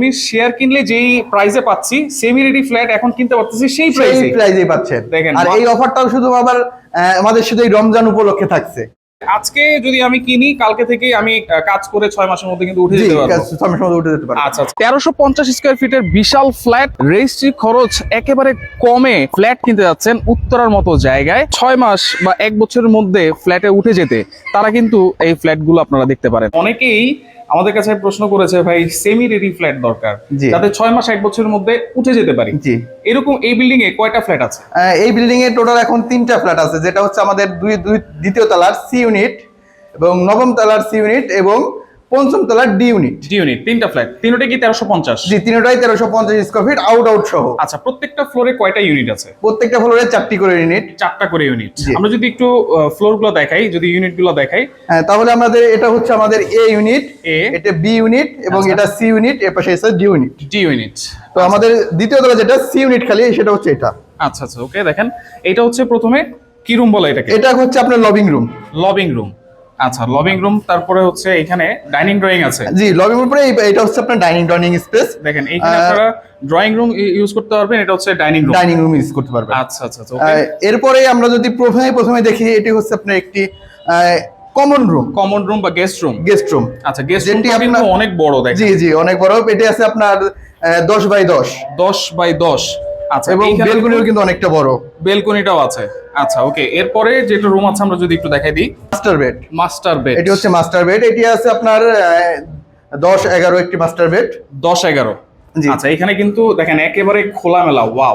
আমি শেয়ার কিনলে যেই প্রাইসে পাচ্ছি সেমি রেডি ফ্ল্যাট এখন কিনতে পারতেছি সেই প্রাইসেই পাচ্ছেন। দেখেন, আর এই অফারটাও শুধু আবার আমাদের শুধু এই রমজান উপলক্ষে থাকছে। আজকে যদি আমি কিনি কালকে থেকে আমি কাজ করে 6 মাসের মধ্যে কিন্তু উঠে যেতে পারবো। 6 মাসের মধ্যে উঠে যেতে পারবো। আচ্ছা, 1350 স্কয়ার ফিটের বিশাল ফ্ল্যাট, রেজিস্ট্রি খরচ একেবারে কমে ফ্ল্যাট কিনতে যাচ্ছেন উত্তরার মতো জায়গায় 6 মাস বা 1 বছরের মধ্যে ফ্ল্যাটে উঠে যেতে, তারা কিন্তু এই ফ্ল্যাটগুলো আপনারা দেখতে পারেন। অনেকেই আমাদের কাছে প্রশ্ন করেছে ভাই সেমি রেডি ফ্ল্যাট দরকার যাতে 6 মাস 1 বছরের মধ্যে উঠে যেতে পারি। জি, এরকম এই বিল্ডিং এ কয়টা ফ্ল্যাট আছে? এই বিল্ডিং এ টোটাল এখন 3টা ফ্ল্যাট আছে, যেটা হচ্ছে আমাদের দ্বিতীয় তলার সি ইউনিট এবং নবম তলার সি ইউনিট এবং পঞ্চম তলার ডি ইউনিট। 3টা ফ্ল্যাট, তিনটা কি 1350? জি, তিনটাই 1350 স্কয়ার ফিট আউট সহ। আচ্ছা, প্রত্যেকটা ফ্লোরে কয়টা ইউনিট আছে? প্রত্যেকটা ফ্লোরে 4টি করে ইউনিট। 4টা করে ইউনিট। আমরা যদি একটু ফ্লোর গুলো দেখাই, যদি ইউনিট গুলো দেখাই, তাহলে আমাদের এটা হচ্ছে আমাদের এ ইউনিট, এটা বি ইউনিট এবং এটা সি ইউনিট, এর পাশে আছে ডি ইউনিট। D unit. তো আমাদের দ্বিতীয় তলা যেটা সি ইউনিট খালি, সেটা হচ্ছে এটা। আচ্ছা আচ্ছা, ওকে। দেখেন, এটা হচ্ছে প্রথমে কি রুম বলে এটাকে? এটা হচ্ছে আপনার লবিং রুম। Lobbying room. আচ্ছা, লবিং রুম। তারপরে হচ্ছে এখানে ডাইনিং ড্রয়িং আছে। জি, লবিং রুম পরে এটা হচ্ছে আপনার ডাইনিং স্পেস। দেখেন, এইখানে আপনারা ড্রয়িং রুম ইউজ করতে পারবেন, এটা হচ্ছে ডাইনিং রুম ইউজ করতে পারবেন। আচ্ছা আচ্ছা, ওকে। এরপরে আমরা যদি প্রথমে দেখি, এটি হচ্ছে আপনার একটি কমন রুম বা গেস্ট রুম। আচ্ছা, গেস্ট রুমটি কিন্তু অনেক বড়। দেখেন, জি জি, অনেক বড়। এটি আছে আপনার 10 বাই 10। আচ্ছা, এবং বেলকনিও কিন্তু অনেকটা বড়। বেলকনিটাও আছে। আচ্ছা, ওকে। এরপরে যেটা রুম আছে আমরা যদি একটু দেখাই দিই, মাস্টার বেড। এটি হচ্ছে মাস্টার বেড। এটি আছে আপনার 10-11 একটি মাস্টার বেড। 10-11। আচ্ছা, এখানে কিন্তু দেখেন একেবারে খোলামেলা। ওয়াও,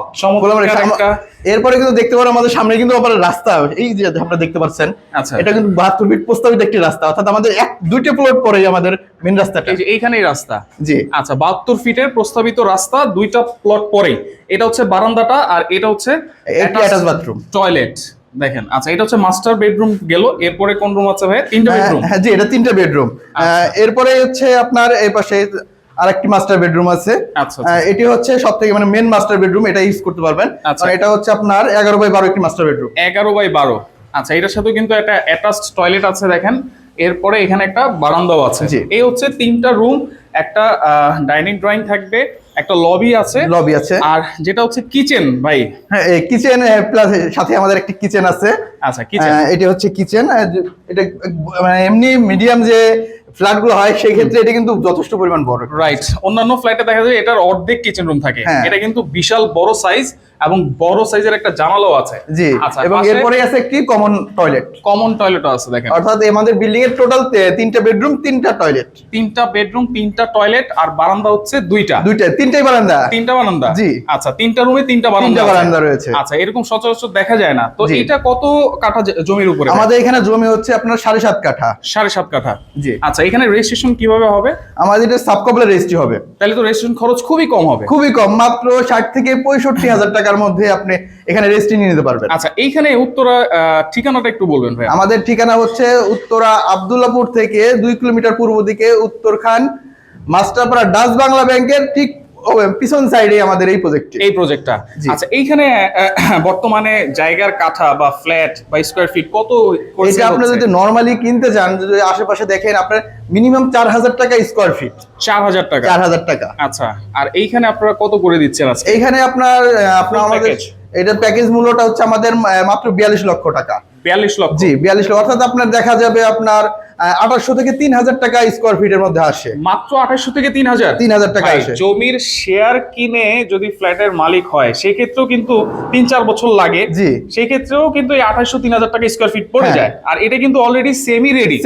এরপরে কিন্তু দেখতে পারো আমাদের সামনে কিন্তু আবার রাস্তা, এই যে আপনারা দেখতে পাচ্ছেন। আচ্ছা, এটা কিন্তু 72 ফিট প্রস্তাবিত একটি রাস্তা, অর্থাৎ আমাদের 2টা প্লট পরে আমাদের মেইন রাস্তাটা। এই যে এইখানেই রাস্তা। জি, আচ্ছা, 72 ফিটের প্রস্তাবিত রাস্তা, 2টা প্লট পরে। এটা হচ্ছে বারান্দাটা আর এটা হচ্ছে অ্যাটাচ বাথরুম, টয়লেট। দেখেন, আচ্ছা, এটা হচ্ছে মাস্টার বেডরুম গেল। এরপরে কোন রুম আছে ভাই? 3টা বেডরুম। হ্যাঁ জি, এটা 3টা বেডরুম। এরপরে হচ্ছে আপনার এই পাশে আরেকটি মাস্টার বেডরুম আছে। আচ্ছা, এটি হচ্ছে সবথেকে মানে মেন মাস্টার বেডরুম, এটা ইউজ করতে পারবেন। আর এটা হচ্ছে আপনার 11 বাই 12 একটি মাস্টার বেডরুম। 11 বাই 12। আচ্ছা, এটার সাথে কিন্তু একটা অ্যাটাচড টয়লেট আছে। দেখেন, এরপরে এখানে একটা বারান্দাও আছে। এই হচ্ছে 3টা রুম, একটা ডাইনিং ড্রয়িং থাকবে, একটা লবি আছে। আর যেটা হচ্ছে কিচেন ভাই। হ্যাঁ, কিচেন প্লাস সাথে আমাদের একটা কিচেন আছে। আচ্ছা, কিচেন, এটা হচ্ছে কিচেন। এটা মানে এমনি মিডিয়াম যে ফ্ল্যাট গুলো হয় সেই ক্ষেত্রে এটা কিন্তু যথেষ্ট পরিমাণ বড়। রাইট। অন্যান্য ফ্ল্যাটে দেখা যায় এটার অর্ধেক কিচেন রুম থাকে, এটা কিন্তু বিশাল বড় সাইজ এবং বড় সাইজের একটা জানালাও আছে। জি, এবং এরপরে আছে একটি কমন টয়লেটও আছে। দেখেন, অর্থাৎ আমাদের বিল্ডিং এর টোটাল 3টা বেডরুম 3টা টয়লেট। 3টা বেডরুম 3টা টয়লেট আর বারান্দা হচ্ছে 3টাই বারান্দা। 3টা বারান্দা। জি, আচ্ছা, 3টা রুমে 3টা বারান্দা রয়েছে। আচ্ছা, এরকম সচরাচর দেখা যায় না। তো এটা কত কাঠা জমির উপরে? আমাদের এখানে জমি হচ্ছে আপনার 7.5 কাঠা। 7.5 কাঠা। জি। আচ্ছা, এখানে রেজিস্ট্রেশন কিভাবে হবে? আমাদের এটা সাবকবলে রেজিস্ট্রি হবে। তাহলে তো রেজিস্ট্রেশন খরচ খুবই কম হবে। খুবই কম, মাত্র 60 থেকে 65 হাজার টাকার মধ্যে আপনি এখানে রেজিস্ট্রি নিয়ে নিতে পারবেন। আচ্ছা, এইখানে উত্তরা ঠিকানাটা একটু বলবেন ভাই? আমাদের ঠিকানা হচ্ছে উত্তরা আব্দুল্লাহপুর থেকে 2 কিলোমিটার পূর্ব দিকে উত্তরখান মাস্টারপাড়া ডাচ বাংলা ব্যাংকের ঠিক পিছন সাইডে আমাদের এই প্রজেক্টটা। আচ্ছা, এইখানে বর্তমানে জায়গার কাঠা বা ফ্ল্যাট বা স্কয়ার ফিট কত? এটা আপনি যদি নরমালি কিনতে চান, যদি আশেপাশে দেখেন, আপনার মিনিমাম 4000 টাকা স্কয়ার ফিট। 4000 টাকা? 4000 টাকা। আচ্ছা, আর এইখানে আপনারা কত করে দিচ্ছেন আজকে? এইখানে আপনার আমাদের এটা প্যাকেজ মূল্যটা হচ্ছে আমাদের মাত্র 42 লক্ষ টাকা। 42 লক্ষ? জি, 42 লক্ষ। অর্থাৎ আপনার দেখা যাবে আপনার 2800 থেকে 3000 টাকা স্কয়ার ফিটের মধ্যে আসে। মাত্র 2800 থেকে 3000 টাকা আসে। জমির শেয়ার কিনে যদি ফ্ল্যাটের মালিক হয় সেক্ষেত্রেও কিন্তু 3-4 বছর লাগে। জি, সেক্ষেত্রেও কিন্তু এই 2800-3000 টাকা স্কয়ার ফিট পড়ে যায়। আর এটা কিন্তু অলরেডি সেমি রেডি।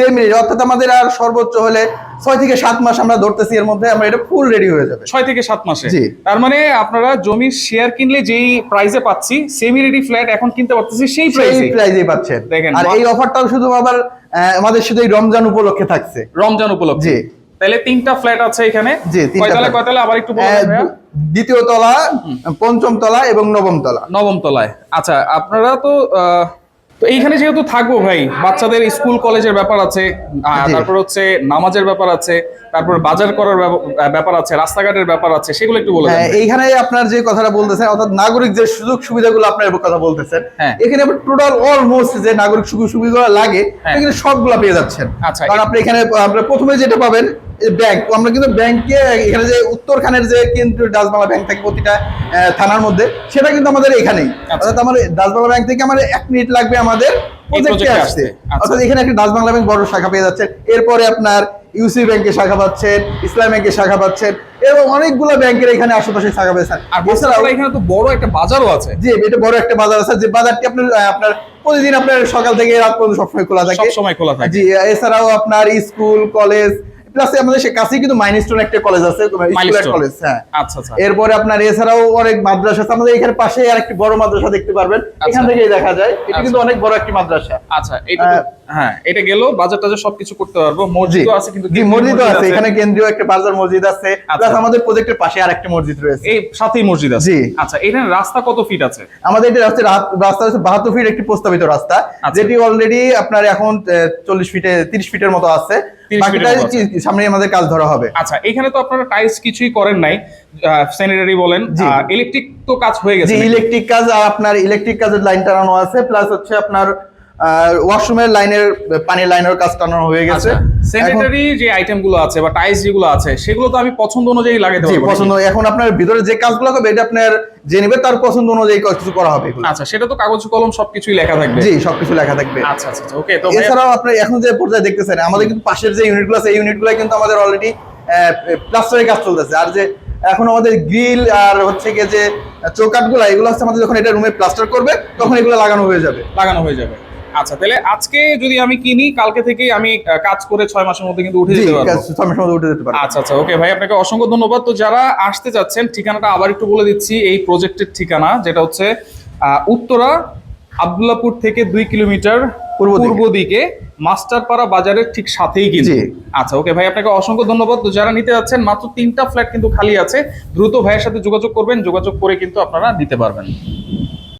অর্থাৎ আমাদের আর সর্বোচ্চ হলে 6 থেকে 7 মাস আমরা ধরতেছি, এর মধ্যে আমরা এটা ফুল রেডি হয়ে যাবে 6 থেকে 7 মাসে। জি। তার মানে আপনারা জমির শেয়ার কিনলে যেই প্রাইসে পাচ্ছি সেমি রেডি ফ্ল্যাট এখন কিনতে পারতেছি সেই প্রাইসেই পাচ্ছেন। দেখেন, আর এই অফারটাও শুধু আবার আমাদের শুধু এই রমজান উপলক্ষে থাকছে। রমজান উপলক্ষে। জি। তাহলে 3টা ফ্ল্যাট আছে এখানে। জি, 3টা। কয়তলা আবার একটু বলবেন ভাইয়া? দ্বিতীয় তলা, পঞ্চম তলা এবং নবম তলায়। আচ্ছা, আপনারা তো এইখানে যেহেতু থাকবো ভাই, বাচ্চাদের স্কুল কলেজের ব্যাপার আছে, তারপর হচ্ছে নামাজের ব্যাপার আছে, তারপর বাজার করার ব্যাপার আছে, রাস্তাঘাটের ব্যাপার আছে, সেগুলো একটু বলে দেন। এইখানে আপনার যে কথাটা বলতেছেন, অর্থাৎ নাগরিক যে সুযোগ সুবিধাগুলো আপনার কথা বলতেছেন, এখানে টোটাল অলমোস্ট যে নাগরিক সুযোগ সুবিধাগুলো লাগে এখানে সবগুলো পেয়ে যাচ্ছেন। আচ্ছা, কারণ আপনি এখানে প্রথমে যেটা পাবেন ব্যাংক, আমরা কিন্তু ব্যাংকে এখানে যে উত্তরখানের যে কেন্দ্রীয় ডাচ বাংলা ব্যাংক থাকে প্রতিটা থানার মধ্যে, সেটা কিন্তু আমাদের এখানেই। অর্থাৎ আমার ডাচ বাংলা ব্যাংক থেকে আমার 1 মিনিট লাগবে আমাদের প্রজেক্টে আসতে। অর্থাৎ এখানে একটা ডাচ বাংলা ব্যাংক বড় শাখা পেয়ে যাচ্ছে, এরপরে আপনার ইউসি ব্যাংকের শাখা পাচ্ছেন, ইসলাম ব্যাংকের শাখা পাচ্ছেন, এবং অনেকগুলো ব্যাংকের এখানে আশেপাশে শাখা পেয়েছেন। আর এছাড়াও এখানে তো বড় একটা বাজারও আছে। জি, এটা বড় একটা বাজার আছে, যে বাজারটি আপনার প্রতিদিন আপনার সকাল থেকে রাত পর্যন্ত সবসময় খোলা থাকে। সবসময় খোলা থাকে। জি, এছাড়াও আপনার স্কুল কলেজ প্লাস আমাদের কাছেই কিন্তু মাইলস্টোন একটা কলেজ আছে, স্কুলের কলেজ। হ্যাঁ, আচ্ছা আচ্ছা। এরপরে আপনার এছাড়াও অনেক মাদ্রাসা আছে আমাদের এখানে পাশে, আর একটি বড় মাদ্রাসা দেখতে পারবেন, এখান থেকেই দেখা যায়। এটা কিন্তু অনেক বড় একটি মাদ্রাসা। আচ্ছা, এটা হ্যাঁ, এটা গেল বাজার টাজার সবকিছু করতে পারবো। মসজিদও আছে, কিন্তু জি, মসজিদও আছে এখানে, কেন্দ্রীয় একটা বাজার মসজিদ আছে, প্লাস আমাদের প্রজেক্টের পাশে আরেকটা মসজিদ রয়েছে, এই সাথেই মসজিদ আছে। জি। আচ্ছা, এখানে রাস্তা কত ফিট আছে? আমাদের এটা রাস্তা হচ্ছে 72 ফিট একটি প্রস্তাবিত রাস্তা, যেটি অলরেডি আপনার এখন 30 ফিটের মতো আছে। বাকিটা সামনে আমাদের কাজ ধরা হবে। আচ্ছা, এখানে তো আপনারা টাইলস কিছুই করেন নাই, স্যানিটারি বলেন, ইলেকট্রিক তো কাজ হয়ে গেছে। জি, ইলেকট্রিক কাজ, আর আপনার ইলেকট্রিক কাজের লাইন টানানো আছে, প্লাস হচ্ছে আপনার ওয়াশরুমের লাইনের পানির লাইনের কাজ টানানো হয়ে গেছে। স্যানিটারি যে আইটেম গুলো আছে বা টাইলস যেগুলো আছে, সেগুলো তো আমি পছন্দ অনুযায়ী লাগাতে জি, পারবো। পছন্দ, এখন আপনার ভিতরে যে কাজগুলো হবে এটা আপনার যে নেবে তার পছন্দ অনুযায়ী কিছু করা হবে। আচ্ছা, সেটা তো কাগজ কলম সবকিছুই লেখা থাকবে। জি, সবকিছু লেখা থাকবে। আচ্ছা আচ্ছা, ওকে। তো এছাড়াও আপনি এখন যে পর্যায়ে দেখতেছেন, আমাদের কিন্তু পাশের যে ইউনিটগুলো আছে, এই ইউনিটগুলো কিন্তু আমাদের অলরেডি প্লাস্টারের কাজ চলতেছে। আর যে এখন আমাদের গ্রিল আর হচ্ছে গিয়ে যে চৌকাঠগুলো, এগুলো হচ্ছে আমাদের যখন এটা রুমে প্লাস্টার করবে তখন এগুলো লাগানো হয়ে যাবে। আচ্ছা, তাহলে আজকে যদি আমি কিনি, কালকে থেকে আমি কাজ করে 6 মাসের মধ্যে কিন্তু উঠে যেতে পারবো। 6 মাসের মধ্যে উঠে যেতে পারবো। আচ্ছা আচ্ছা, ওকে ভাই, আপনাকে অসংখ্য ধন্যবাদ। তো যারা আসতে যাচ্ছেন, ঠিকানাটা আবার একটু বলে দিচ্ছি। এই প্রজেক্টের ঠিকানা যেটা হচ্ছে উত্তরা আব্দুল্লাহপুর থেকে 2 কিলোমিটার পূর্ব দিকে মাস্টারপাড়া বাজারের ঠিক সাথেই কিন্তু। আচ্ছা, ওকে ভাই, আপনাকে অসংখ্য ধন্যবাদ। তো যারা নিতে যাচ্ছেন, মাত্র 3টা ফ্ল্যাট কিন্তু খালি আছে, দ্রুত ভাইয়ের সাথে যোগাযোগ করবেন, যোগাযোগ করে কিন্তু আপনারা নিতে পারবেন।